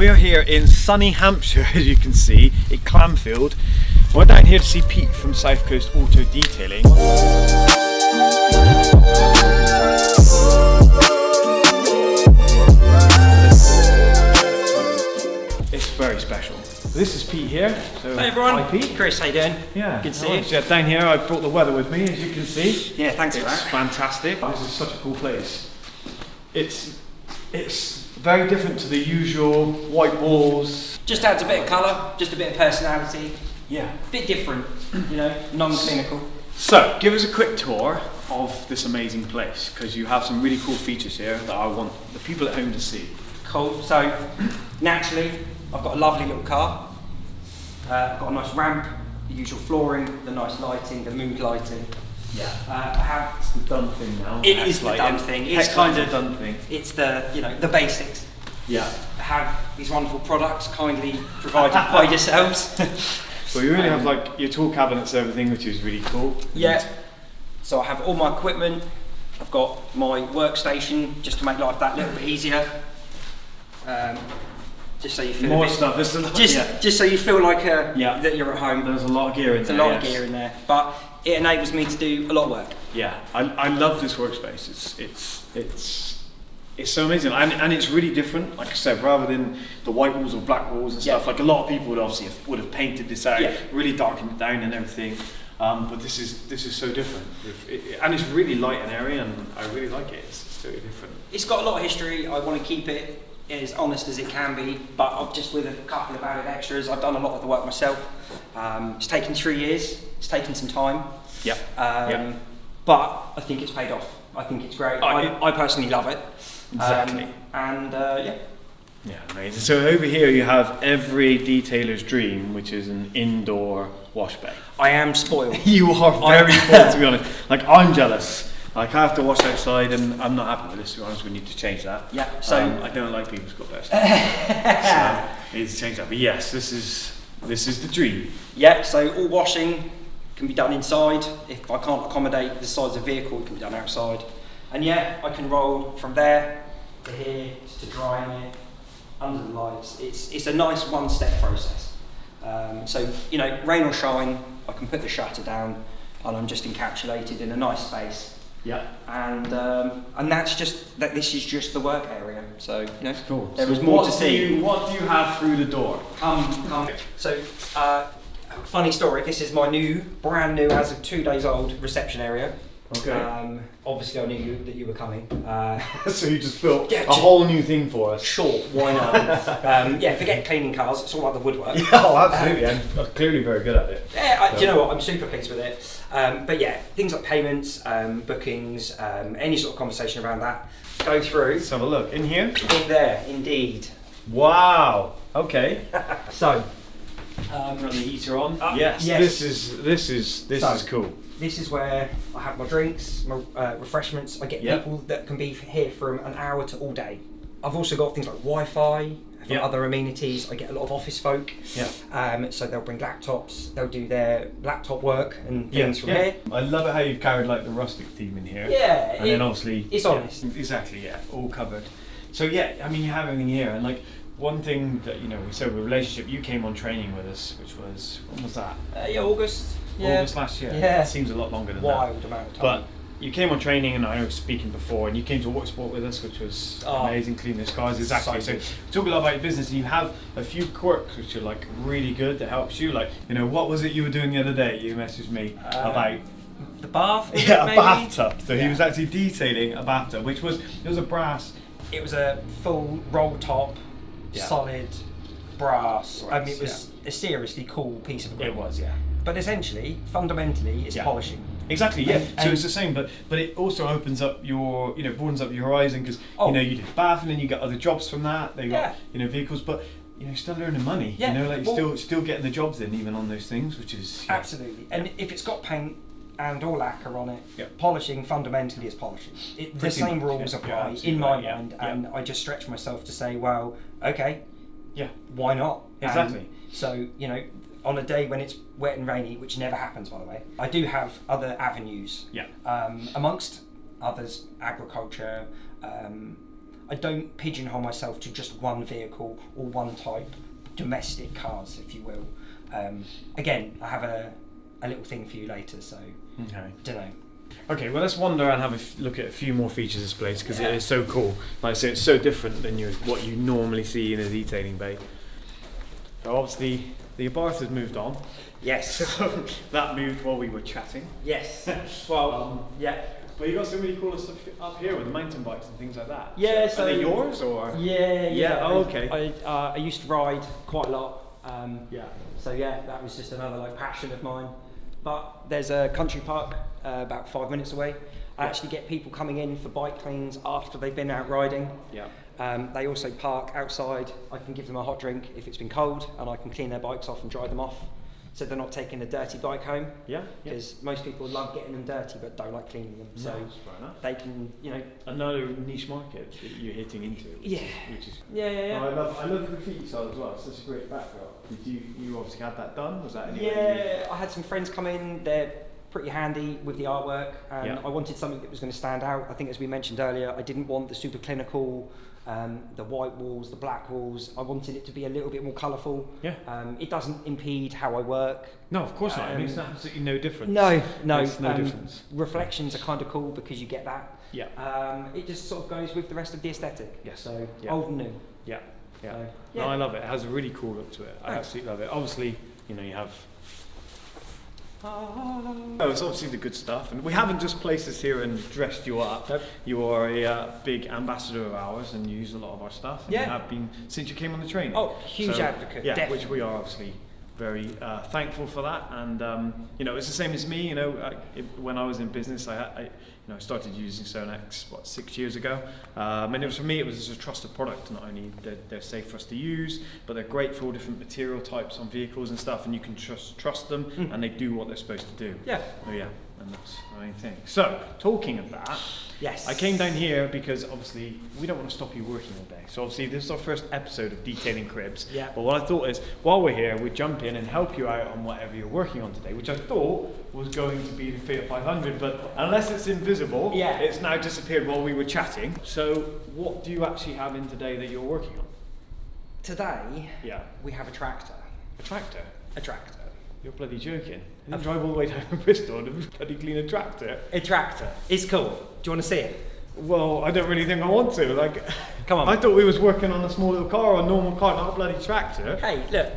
we're here in sunny Hampshire, as you can see, at Clamfield. We're down here to see Pete from South Coast Auto Detailing. It's very special. This is Pete here. So, hey everyone. Hi Pete. Chris, how you doing? Yeah. Good to see you. Yeah, down here I brought the weather with me, as you can see. Yeah, thanks for that. It's fantastic. This is such a cool place. It's very different to the usual white walls. Just adds a bit of colour, just a bit of personality. Yeah. A bit different, you know, non-clinical. So, give us a quick tour of this amazing place, because you have some really cool features here that I want the people at home to see. Cool. So, naturally, I've got a lovely little car. I've got a nice ramp, the usual flooring, the nice lighting, the mood lighting. Yeah. I have. It's the done thing now. It is the done thing. It's kind of done thing. It's the, you know, the basics. Yeah. I have these wonderful products kindly provided by yourselves. So you really have like your tool cabinets and everything, which is really cool. Yeah. So I have all my equipment. I've got my workstation just to make life that little bit easier. Just so you feel more a bit, stuff. It's a lot, just so you feel like that you're at home. There's a lot of gear in there. There's a lot of gear in there, but it enables me to do a lot of work. Yeah, I love this workspace. It's so amazing, and it's really different. Like I said, rather than the white walls or black walls and stuff. Like a lot of people would have painted this out, really darkened it down and everything. But this is so different, and it's really light and airy, and I really like it. It's totally different. It's got a lot of history. I want to keep it as honest as it can be, but I've just with a couple of added extras. I've done a lot of the work myself. It's taken 3 years. It's taken some time. Yeah. But I think it's paid off. I think it's great. I personally love it. Exactly. Yeah, amazing. So over here you have every detailer's dream, which is an indoor wash bay. I am spoiled. You are very spoiled, to be honest. Like, I'm jealous. Like, I have to wash outside, and I'm not happy with this, to be honest. We need to change that. Yeah. So I don't like people's got best. So we need to change that. But yes, this is the dream. Yeah. So all washing can be done inside. If I can't accommodate the size of the vehicle, it can be done outside. And yeah, I can roll from there to here to drying it under the lights. It's a nice one-step process. So, you know, rain or shine, I can put the shutter down, and I'm just encapsulated in a nice space. Yeah. And that's just that. This is just the work area. So, you know, cool. There was more to see. What do you have through the door? Come. So, funny story. This is my brand new, as of 2 days old, reception area. Okay. Obviously, I knew that you were coming. So you just built a whole new thing for us. Sure, why not? Yeah, forget cleaning cars. It's all about the woodwork. Yeah, oh, absolutely. I'm clearly very good at it. Yeah, do you know what? I'm super pleased with it. But yeah, things like payments, bookings, any sort of conversation around that. Go through. Let's have a look. In here? In there, indeed. Wow. Okay. So, run the heater on. Yes. This is cool. This is where I have my drinks, my refreshments. I get people that can be here from an hour to all day. I've also got things like Wi-Fi, other amenities. I get a lot of office folk. Yeah. So they'll bring laptops. They'll do their laptop work and things from here. I love it how you've carried like the rustic theme in here. Yeah. And then obviously it's honest. Exactly. Yeah. All covered. So yeah, I mean you have everything here, and like one thing that we said with relationship, you came on training with us, which was when was that? August. August last year. Yeah. It seems a lot longer than Wild that. amount of time. But you came on training, and I was speaking before, and you came to Watersport with us, which was amazing, cleaning the cars. Exactly. So talk a lot about your business, and you have a few quirks which are like really good that helps you. Like, what was it you were doing the other day? You messaged me about the bath. Yeah, a bathtub. So he was actually detailing a bathtub, which was a brass. It was a full roll top, solid brass. I mean, it was a seriously cool piece of equipment. It was, yeah. But essentially, fundamentally, it's polishing. Exactly, yeah. So it's the same, but it also opens up your, broadens up your horizon, because you did bath, and then you get other jobs from that. They got vehicles, but you're still earning money. Yeah. You're still getting the jobs in even on those things, which is absolutely. And if it's got paint and or lacquer on it, polishing fundamentally is polishing. The same rules apply in my mind, and I just stretch myself to say, well, okay, why not? Exactly. So on a day when it's wet and rainy, which never happens, by the way, I do have other avenues. Yeah. Amongst others, agriculture, I don't pigeonhole myself to just one vehicle or one type, domestic cars, if you will. Again, I have a little thing for you later, so don't know. Okay, well let's wander and have a look at a few more features of this place, because it is so cool. Like I say, it's so different than what you normally see in a detailing bay. So obviously the Abarth has moved on. Yes. So that moved while we were chatting. Yes. Well, yeah. But you got some really cool stuff up here with the mountain bikes and things like that. Yeah. So are they yours or? Yeah. Oh, okay. I used to ride quite a lot. Yeah. So yeah, that was just another passion of mine. But there's a country park about 5 minutes away. I actually get people coming in for bike cleans after they've been out riding. Yeah. They also park outside. I can give them a hot drink if it's been cold, and I can clean their bikes off and dry them off, so they're not taking a dirty bike home. Yeah. Because most people love getting them dirty but don't like cleaning them. So fair enough. they can, Another niche market that you're hitting into. Yeah. Which is Yeah. Oh, I love the graffiti style as well. It's such a great background. Did you obviously had that done? Was that Yeah, I had some friends come in. They're pretty handy with the artwork, and I wanted something that was going to stand out. I think, as we mentioned earlier, I didn't want the super clinical, the white walls, the black walls. I wanted it to be a little bit more colourful. Yeah. It doesn't impede how I work. No, of course not. I mean, it's absolutely no difference. No. It's no difference. Reflections are kind of cool because you get that. Yeah. It just sort of goes with the rest of the aesthetic. Yes. So Yeah. old and new. Yeah. Yeah. So, No, I love it. It has a really cool look to it. I absolutely love it. Obviously, you have. Oh, it's obviously the good stuff, and we haven't just placed this here and dressed you up. Nope. You are a big ambassador of ours, and you use a lot of our stuff. And Yeah. you have been since you came on the train. Oh, huge advocate. Yeah, definitely. which we are obviously very thankful for that. And it's the same as me. When I was in business, I started using Sonax 6 years ago, and it was, for me, it was just a trusted product. Not only they're safe for us to use, but they're great for all different material types on vehicles and stuff, and you can trust them, and they do what they're supposed to do. Yeah. Oh yeah, and that's the main thing. So, talking of that, Yes. I came down here because obviously we don't want to stop you working all day. So obviously this is our first episode of Detailing Cribs. Yeah. But what I thought is, while we're here, we'd jump in and help you out on whatever you're working on today, which I thought was going to be the Fiat 500, but unless it's invisible, it's now disappeared while we were chatting. So what do you actually have in today that you're working on? Today, we have a tractor. A tractor? A tractor. You're bloody joking. You didn't drive all the way down to Bristol to bloody clean a tractor. A tractor. It's cool. Do you want to see it? Well, I don't really think I want to. Come on. I thought we was working on a small little car or a normal car, not a bloody tractor. Hey, look.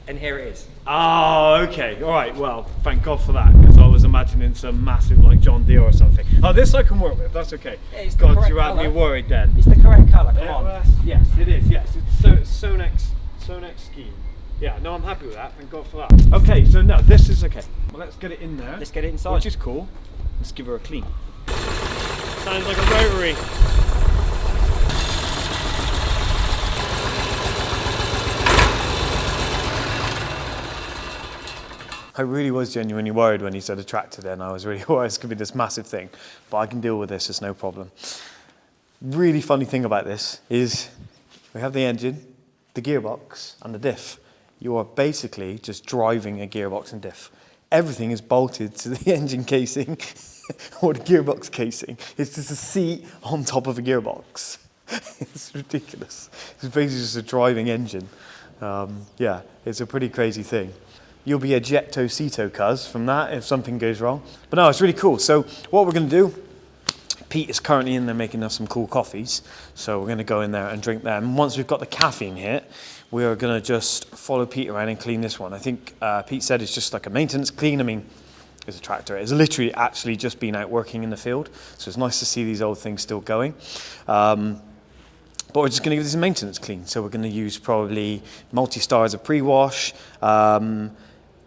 And here it is. Oh, okay. All right. Well, thank God for that, because I was imagining some massive John Deere or something. Oh, this I can work with. That's okay. Yeah, it's the God, correct you had me colour. worried then. It's the correct colour. Come on. Well, yes, it is. Yes, it's Sonax scheme. Yeah, no, I'm happy with that. Thank God for that. Okay, so no, this is okay. Well, let's get it in there. Let's get it inside. Which is cool. Let's give her a clean. Sounds like a rotary. I really was genuinely worried when he said a tractor then. I was really worried it's going to be this massive thing. But I can deal with this, it's no problem. Really funny thing about this is we have the engine, the gearbox and the diff. You are basically just driving a gearbox and diff. Everything is bolted to the engine casing or the gearbox casing. It's just a seat on top of a gearbox. It's ridiculous. It's basically just a driving engine. Yeah, it's a pretty crazy thing. You'll be ejecto-ceto, cuz, from that if something goes wrong. But no, it's really cool. So what we're going to do, Pete is currently in there making us some cool coffees. So we're going to go in there and drink them. And once we've got the caffeine hit, we are going to just follow Pete around and clean this one. I think Pete said it's just like a maintenance clean. I mean, it's a tractor. It's literally actually just been out working in the field. So it's nice to see these old things still going. But we're just going to give this a maintenance clean. So we're going to use probably multi-star as a pre-wash.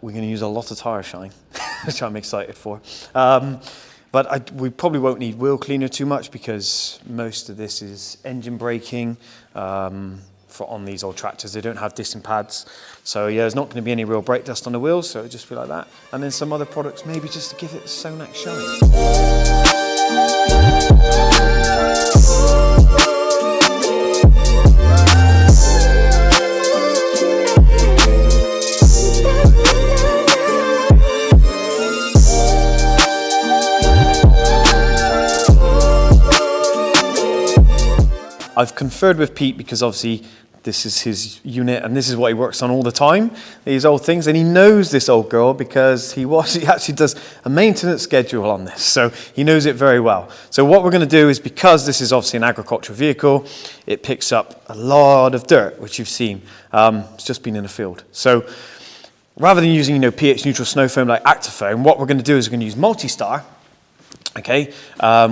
We're going to use a lot of tyre shine, which I'm excited for. But we probably won't need wheel cleaner too much because most of this is engine braking. On these old tractors, they don't have disc pads. So yeah, there's not going to be any real brake dust on the wheels, so it'll just be like that. And then some other products maybe just to give it a Sonax shine. I've conferred with Pete because obviously this is his unit and this is what he works on all the time, these old things, and he knows this old girl because he actually does a maintenance schedule on this, so he knows it very well. So what we're going to do is, because this is obviously an agricultural vehicle, it picks up a lot of dirt, which you've seen. It's just been in the field. So rather than using pH neutral snow foam like Actifoam, what we're going to do is we're going to use Multi-Star, okay,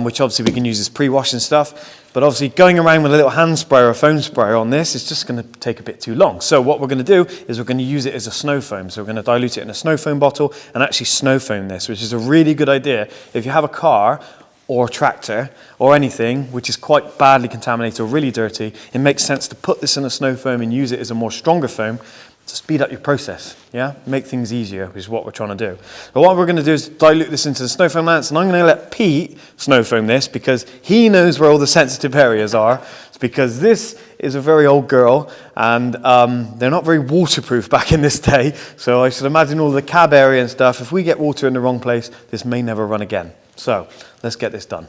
which obviously we can use as pre-wash and stuff. But obviously going around with a little hand sprayer or foam sprayer on this is just going to take a bit too long. So what we're going to do is we're going to use it as a snow foam. So we're going to dilute it in a snow foam bottle and actually snow foam this, which is a really good idea. If you have a car or tractor or anything which is quite badly contaminated or really dirty, it makes sense to put this in a snow foam and use it as a more stronger foam to speed up your process, yeah? Make things easier, which is what we're trying to do. But what we're going to do is dilute this into the snow foam lance, and I'm going to let Pete snow foam this because he knows where all the sensitive areas are. It's because this is a very old girl, and they're not very waterproof back in this day, so I should imagine all the cab area and stuff, if we get water in the wrong place, this may never run again. So, let's get this done.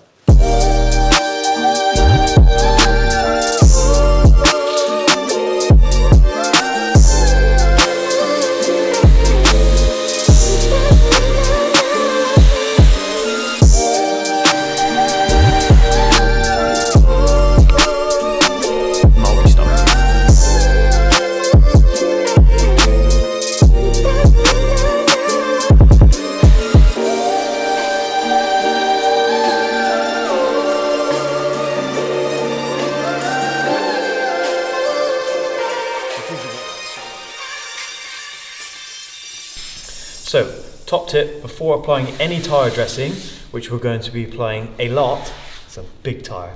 So, top tip, before applying any tyre dressing, which we're going to be applying a lot, it's a big tyre,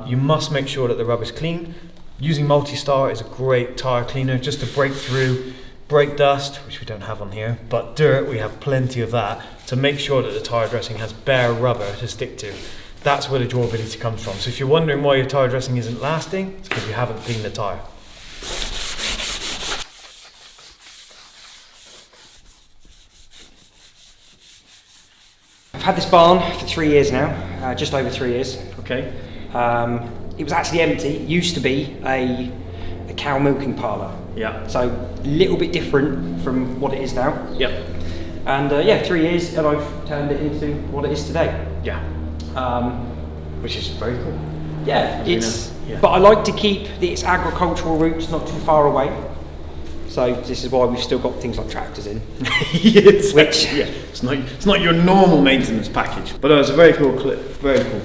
you must make sure that the rubber's clean. Using Multi-Star is a great tyre cleaner just to break through brake dust, which we don't have on here, but dirt, we have plenty of that, to make sure that the tyre dressing has bare rubber to stick to. That's where the durability comes from. So if you're wondering why your tyre dressing isn't lasting, it's because you haven't cleaned the tyre. I've had this barn for 3 years now, just over 3 years. Okay. It was actually empty. It used to be a cow milking parlour. Yeah. So a little bit different from what it is now. Yep. And 3 years, and I've turned it into what it is today. Yeah. Which is very cool. Yeah, but I like to keep its agricultural roots not too far away. So this is why we've still got things like tractors in. It's not your normal maintenance package, but it's a very cool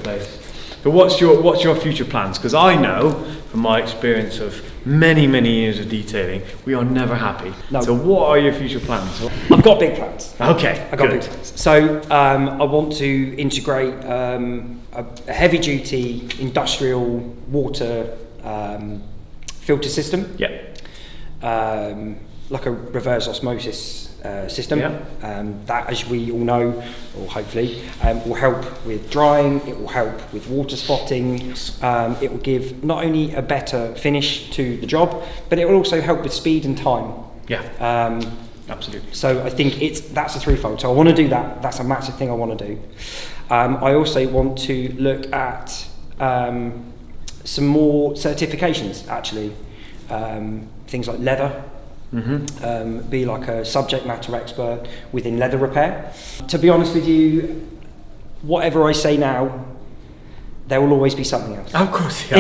place. But what's your future plans? Because I know from my experience of many years of detailing, we are never happy. No. So what are your future plans? I've got big plans. Okay, I've got big plans. So I want to integrate a heavy duty industrial water filter system. Yeah. Like a reverse osmosis system. Yeah. That, as we all know, or hopefully, will help with drying, it will help with water spotting, it will give not only a better finish to the job, but it will also help with speed and time. Yeah. Absolutely. So I think that's a threefold. So I want to do that. That's a massive thing I want to do. I also want to look at some more certifications, actually. Things like leather. Mm-hmm. Be like a subject matter expert within leather repair. To be honest with you, whatever I say now, there will always be something else. Of course, yeah.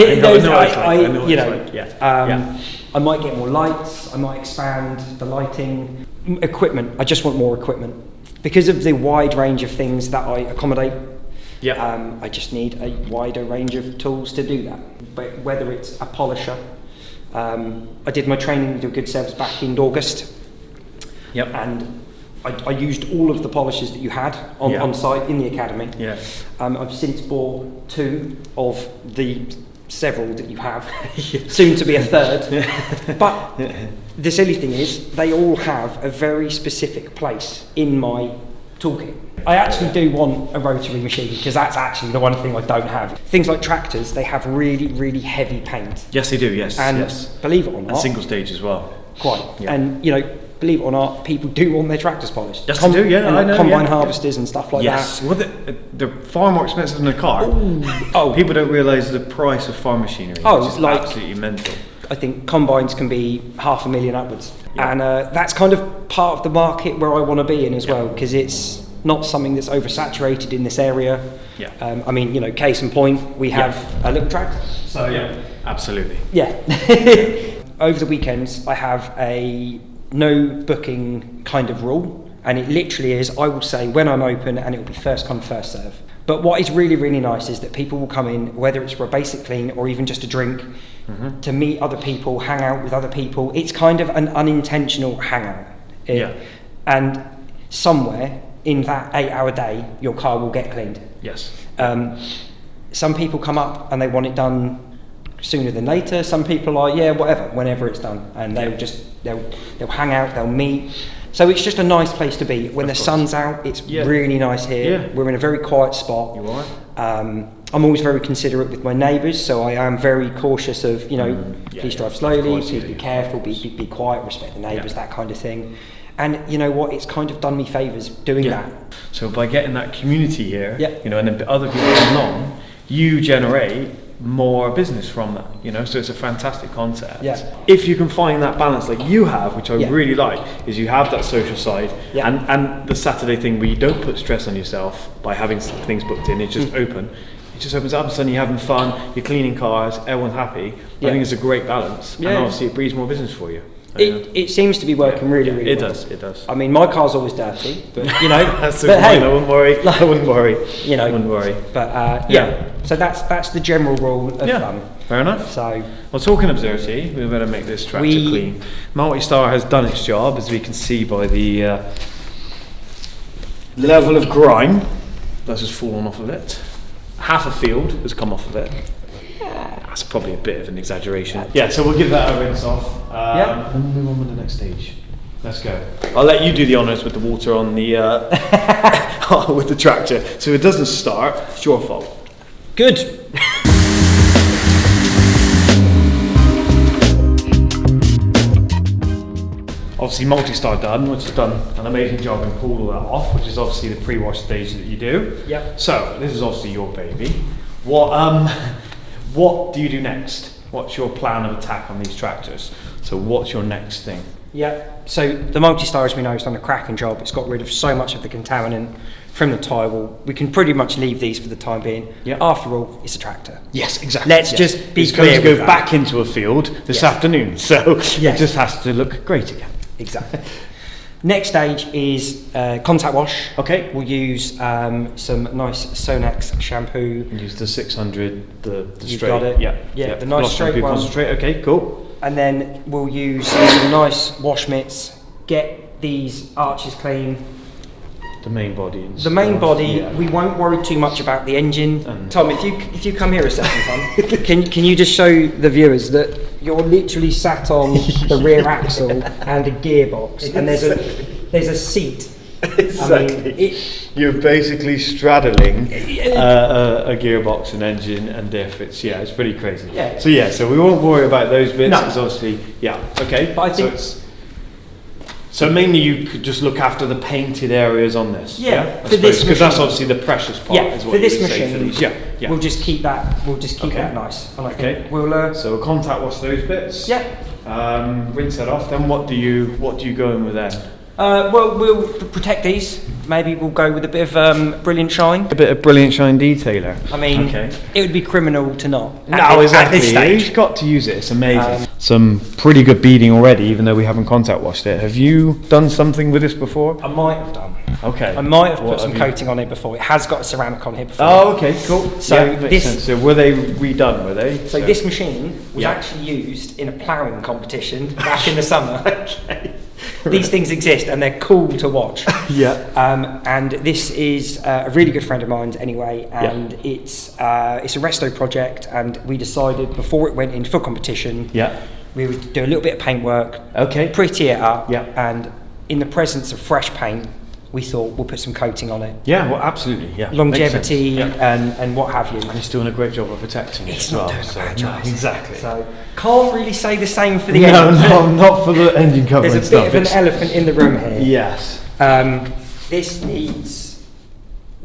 I might get more lights, I might expand the lighting. Equipment, I just want more equipment. Because of the wide range of things that I accommodate, I just need a wider range of tools to do that. But whether it's a polisher, I did my training with Good Service back in August. Yep. And I used all of the polishes that you had on site in the academy. Yeah. I've since bought 2 of the several that you have, soon to be a third. But the silly thing is, they all have a very specific place in my toolkit. I actually do want a rotary machine because that's actually the one thing I don't have. Things like tractors, they have really heavy paint. Yes, they do. Yes. And believe it or not, and single stage as well. Quite. Yeah. And believe it or not, people do want their tractors polished. Yes, they do, yeah, and I know, combine yeah. harvesters and stuff like Yes, that. well, they're far more expensive than a car. Oh, People don't realise the price of farm machinery, which is like, absolutely mental. I think combines can be $500,000 upwards. Yeah. And that's kind of part of the market where I want to be in as well, because it's not something that's oversaturated in this area. Yeah. I mean, case in point, we have a little tractor. So yeah, absolutely. Yeah. Over the weekends, I have a no booking kind of rule, and it literally is, I will say when I'm open, and it will be first come, first serve. But what is really, really nice is that people will come in, whether it's for a basic clean or even just a drink, to meet other people, hang out with other people. It's kind of an unintentional hangout. And somewhere in that 8-hour day, your car will get cleaned. Yes. Some people come up and they want it done sooner than later. Some people are, yeah, whatever, whenever it's done. And they'll hang out, they'll meet. So it's just a nice place to be. When the sun's out, it's really nice here. Yeah. We're in a very quiet spot. You are. I'm always very considerate with my neighbours, so I am very cautious of, please drive slowly, please be careful, be quiet, respect the neighbours, that kind of thing. And you know what, it's kind of done me favours doing that. So by getting that community here, Yeah. and then other people come along, you generate more business from that, so it's a fantastic concept. Yeah. If you can find that balance like you have, which I Yeah. really like, is you have that social side Yeah. and the Saturday thing where you don't put stress on yourself by having things booked in, it's just open. It just opens up and suddenly you're having fun, you're cleaning cars, everyone's happy. Yeah. I think it's a great balance, and Yeah. obviously it breeds more business for you. It seems to be working really well. It does. I mean, my car's always dirty, but That's so but fine, hey, I wouldn't worry. I wouldn't worry. I wouldn't worry. But so that's the general rule of thumb. Fair enough. So, Well, talking of dirty, we better make this tractor clean. Multi-Star has done its job, as we can see by the level of grime that's just fallen off of it. Half a field has come off of it. That's probably a bit of an exaggeration. Yeah, so we'll give that a rinse off. And move on to the next stage. Let's go. I'll let you do the honours with the water on the with the tractor. So if it doesn't start, it's your fault. good. Obviously Multi-Star done, which has done an amazing job and pulled all that off, which is obviously the pre-wash stage that you do. Yep. So this is obviously your baby. What do you do next? What's your plan of attack on these tractors? So what's your next thing? Yeah. So the Multi-Star, as we know, has done a cracking job. It's got rid of so much of the contaminant from the tyre wall. We can pretty much leave these for the time being. Yeah. After all, it's a tractor. Yes, exactly. Let's just be it's clear going to with go that. back into a field this afternoon, so Yes. it just has to look great again. Exactly. Next stage is contact wash. Okay. We'll use some nice Sonax shampoo. And use the 600, the You've straight. got it. Yeah. Yeah, the nice Gloss straight shampoo one. concentrate. Okay, cool. And then we'll use some nice wash mitts, get these arches clean. The main body. And The main stuff, body, yeah. we won't worry too much about the engine. And- Tom, if you come here a second, Tom, can you just show the viewers that you're literally sat on the rear axle and a gearbox, and there's a seat. Exactly. I mean, You're basically straddling a gearbox, an engine, and diff. It's pretty crazy. Yeah. So we won't worry about those bits. No. It's obviously okay. But I think so mainly you could just look after the painted areas on this. Yeah, for this because that's machine. obviously the precious part. yeah, is what for you this would say machine, for these. Yeah. we'll just keep that. We'll just keep Okay. that nice. And I Okay. think we'll. So we'll contact wash those bits. Yeah. Rinse that off. Then what do you go in with then? Well, we'll protect these. Maybe we'll go with a bit of brilliant shine. A bit of brilliant shine detailer. I mean, Okay. it would be criminal to not. No, exactly. At this stage. You've got to use it. It's amazing. Some pretty good beading already, even though we haven't contact washed it. Have you done something with this before? I might have done. Okay. I might have What put some have you- coating on it before. It has got a ceramic on here before. Oh, okay, cool. So yeah, makes this- sense. So were they redone? Were they? So this machine was Yeah. actually used in a ploughing competition back in the summer. These things exist and they're cool to watch. Yeah. And this is a really good friend of mine's anyway, and it's a resto project, and we decided before it went into full competition, Yeah. we would do a little bit of paint work, Okay. pretty it up, Yeah. and in the presence of fresh paint, we thought we'll put some coating on it. Yeah, well, absolutely, yeah. Longevity and what have you. And it's doing a great job of protecting it It's as not well. doing a bad job. Exactly. So can't really say the same for the engine. No, not for the engine cover. There's a bit of an elephant in the room here. Yes.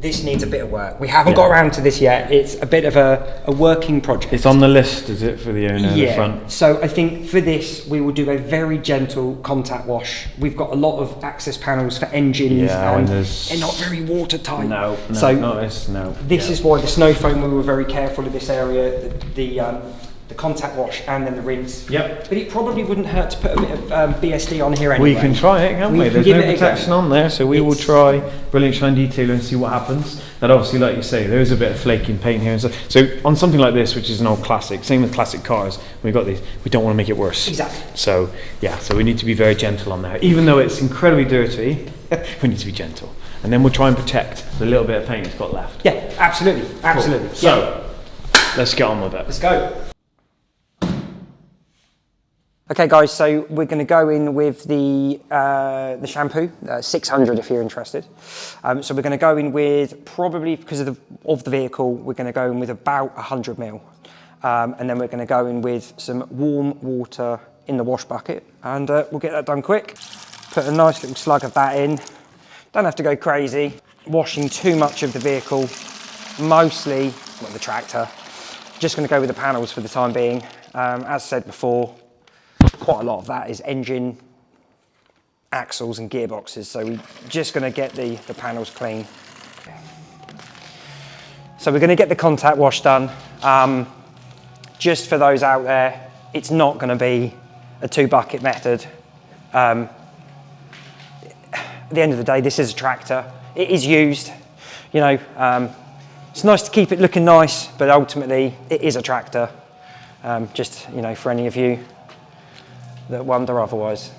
This needs a bit of work. We haven't got around to this yet. It's a bit of a working project. It's on the list, is it, for the owner of the front? So I think for this, we will do a very gentle contact wash. We've got a lot of access panels for engines, and they're not very watertight. No. This is why the snow foam, we were very careful in this area. The contact wash and then the rinse. Yep. But it probably wouldn't hurt to put a bit of BSD on here anyway. We can try it, can't we? There's no protection on there, so we will try Brilliant Shine Detailer and see what happens. And obviously, like you say, there is a bit of flaking paint here and stuff. So on something like this, which is an old classic, same with classic cars, we've got these, we don't want to make it worse. Exactly. So yeah, so we need to be very gentle on there. Even though it's incredibly dirty, we need to be gentle. And then we'll try and protect the little bit of paint it's got left. Yeah, absolutely. Cool. So let's get on with it. Let's go. Okay guys, so we're going to go in with the shampoo, 600 if you're interested. So we're going to go in with, probably because of the vehicle, we're going to go in with about 100 ml. And then we're going to go in with some warm water in the wash bucket, and we'll get that done quick. Put a nice little slug of that in. Don't have to go crazy. Washing too much of the vehicle, mostly, well, the tractor. Just going to go with the panels for the time being. As said before, quite a lot of that is engine, axles and gearboxes, so we're just going to get the panels clean. So we're going to get the contact wash done. Just for those out there, it's not going to be a 2-bucket method. At the end of the day, this is a tractor. It is used, you know, it's nice to keep it looking nice, but ultimately it is a tractor. Just, you know, for any of you that wonder otherwise.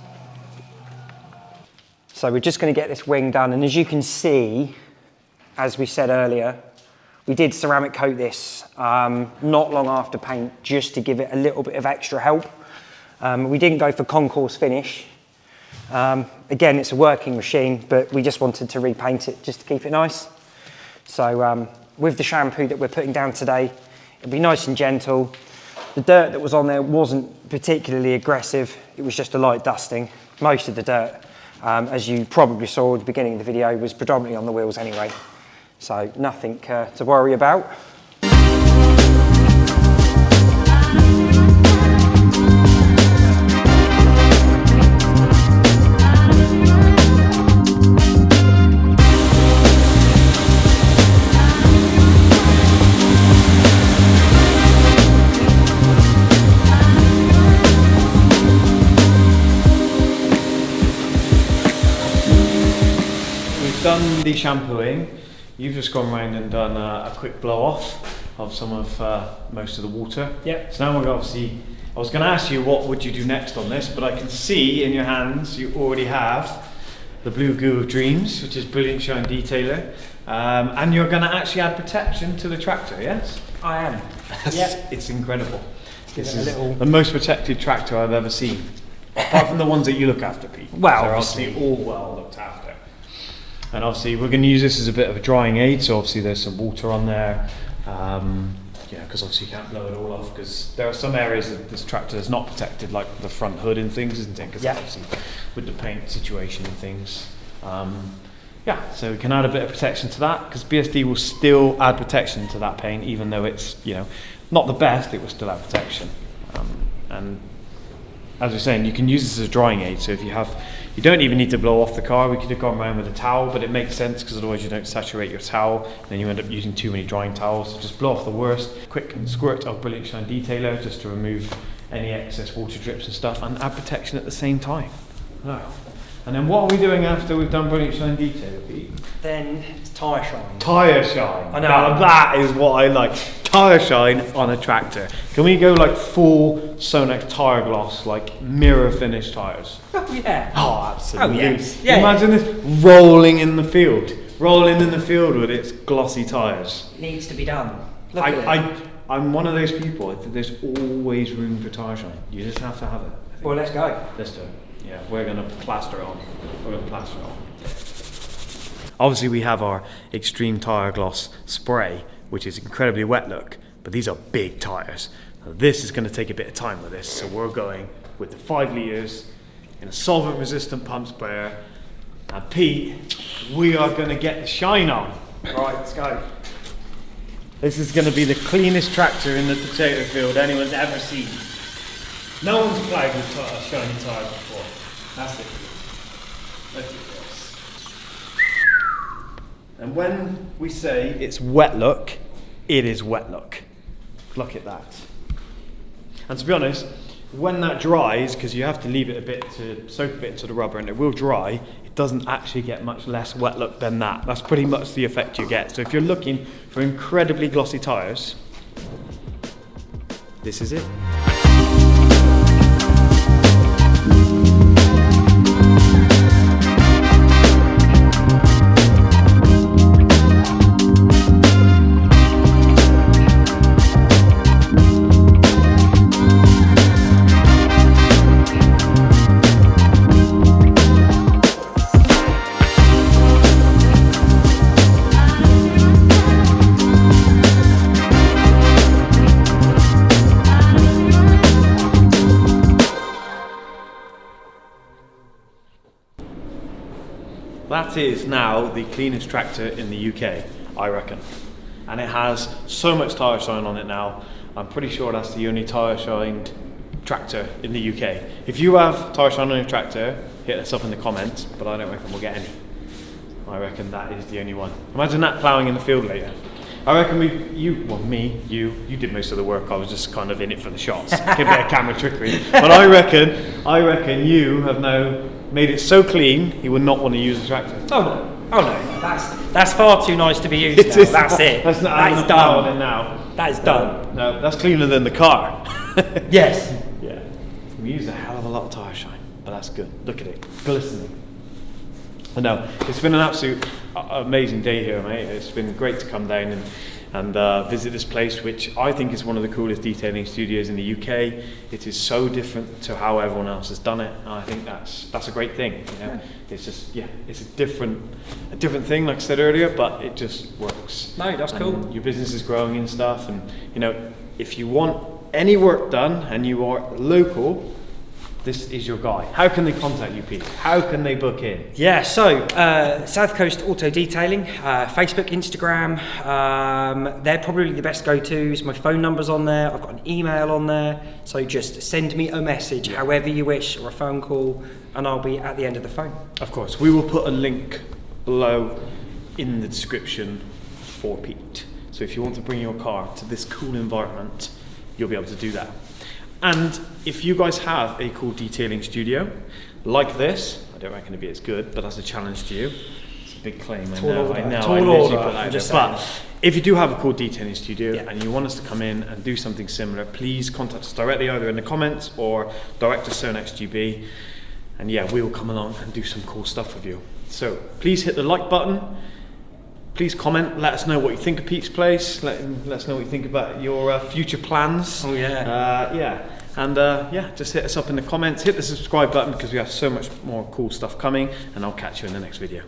So we're just going to get this wing done, and as you can see, as we said earlier, we did ceramic coat this not long after paint, just to give it a little bit of extra help. We didn't go for concourse finish. Again, it's a working machine, but we just wanted to repaint it just to keep it nice. So with the shampoo that we're putting down today, it'll be nice and gentle. The dirt that was on there wasn't particularly aggressive, it was just a light dusting. Most of the dirt, as you probably saw at the beginning of the video, was predominantly on the wheels anyway. So nothing to worry about. Done the shampooing, you've just gone around and done a quick blow off of some of most of the water. Yep. So now we're obviously, I was going to ask you what would you do next on this, but I can see in your hands you already have the Blue Goo of Dreams, which is Brilliant Shine Detailer, and you're going to actually add protection to the tractor, yes? I am. Yep. It's incredible. This is little... the most protected tractor I've ever seen, apart from the ones that you look after, Pete. Well, they're obviously all well looked after. And obviously we're going to use this as a bit of a drying aid, so obviously there's some water on there, yeah, because obviously you can't blow it all off, because there are some areas that this tractor is not protected, like the front hood and things, isn't it? Because obviously with the paint situation and things, yeah, so we can add a bit of protection to that, because BSD will still add protection to that paint, even though it's, you know, not the best, it will still add protection. And as we're saying, you can use this as a drying aid, so if you have, you don't even need to blow off the car. We could have gone around with a towel, but it makes sense because otherwise you don't saturate your towel and then you end up using too many drying towels. So just blow off the worst. Quick squirt of Brilliant Shine Detailer just to remove any excess water drips and stuff, and add protection at the same time. Wow. And then what are we doing after we've done Brilliant Shine Detailer, Pete? Then it's tyre shine. Tyre shine. I know. Now that is what I like. Tyre shine on a tractor. Can we go like full Sonex tyre gloss, like mirror finish tyres? Oh yeah. Oh, absolutely. Oh, yes. Yeah, imagine this rolling in the field. Rolling in the field with its glossy tyres. It needs to be done. Look at it. I'm one of those people. There's always room for tyre shine. You just have to have it. Well, let's go. Let's do it. Yeah, we're going to plaster it on. We're going to plaster it on. Obviously we have our extreme tire gloss spray, which is incredibly wet look, but these are big tires. Now, this is going to take a bit of time with this, so we're going with the 5 litres in a solvent resistant pump sprayer. And Pete, we are going to get the shine on. Right, let's go. This is going to be the cleanest tractor in the potato field anyone's ever seen. No one's played with shiny tyres before. That's it. Look at this. And when we say it's wet look, it is wet look. Look at that. And to be honest, when that dries, because you have to leave it a bit to soak a bit into the rubber and it will dry, it doesn't actually get much less wet look than that. That's pretty much the effect you get. So if you're looking for incredibly glossy tyres, this is it. That is now the cleanest tractor in the UK, I reckon. And it has so much tyre shine on it now. I'm pretty sure that's the only tyre shined tractor in the UK. If you have tyre shine on your tractor, hit us up in the comments, but I don't reckon we'll get any. I reckon that is the only one. Imagine that ploughing in the field later. I reckon you did most of the work. I was just kind of in it for the shots. Give me a camera trickery. But I reckon you have now made it so clean, you would not want to use the tractor. Oh no, that's far too nice to be used now. That's it. That is done. Now. That is done. No, that's cleaner than the car. Yes. Yeah. We use a hell of a lot of tyre shine, but that's good. Look at it, glistening. I know, it's been an absolute amazing day here, mate. It's been great to come down and visit this place, which I think is one of the coolest detailing studios in the UK. It is so different to how everyone else has done it, and I think that's a great thing. You know? It's just, it's a different thing, like I said earlier, but it just works. No, that's cool. Your business is growing and stuff, and you know, if you want any work done and you are local, this is your guy. How can they contact you, Pete? How can they book in? Yeah, so South Coast Auto Detailing, Facebook, Instagram, they're probably the best go-tos. My phone number's on there, I've got an email on there, so just send me a message however you wish, or a phone call, and I'll be at the end of the phone. Of course, we will put a link below in the description for Pete. So if you want to bring your car to this cool environment, you'll be able to do that. And if you guys have a cool detailing studio like this, I don't reckon it'd be as good, but that's a challenge to you. It's a big claim, I know. But if you do have a cool detailing studio and you want us to come in and do something similar, please contact us directly either in the comments or direct to SoNexGB. And yeah, we will come along and do some cool stuff with you. So please hit the like button. Please comment, let us know what you think of Pete's place, let us know what you think about your future plans. Oh yeah. And just hit us up in the comments, hit the subscribe button because we have so much more cool stuff coming, and I'll catch you in the next video.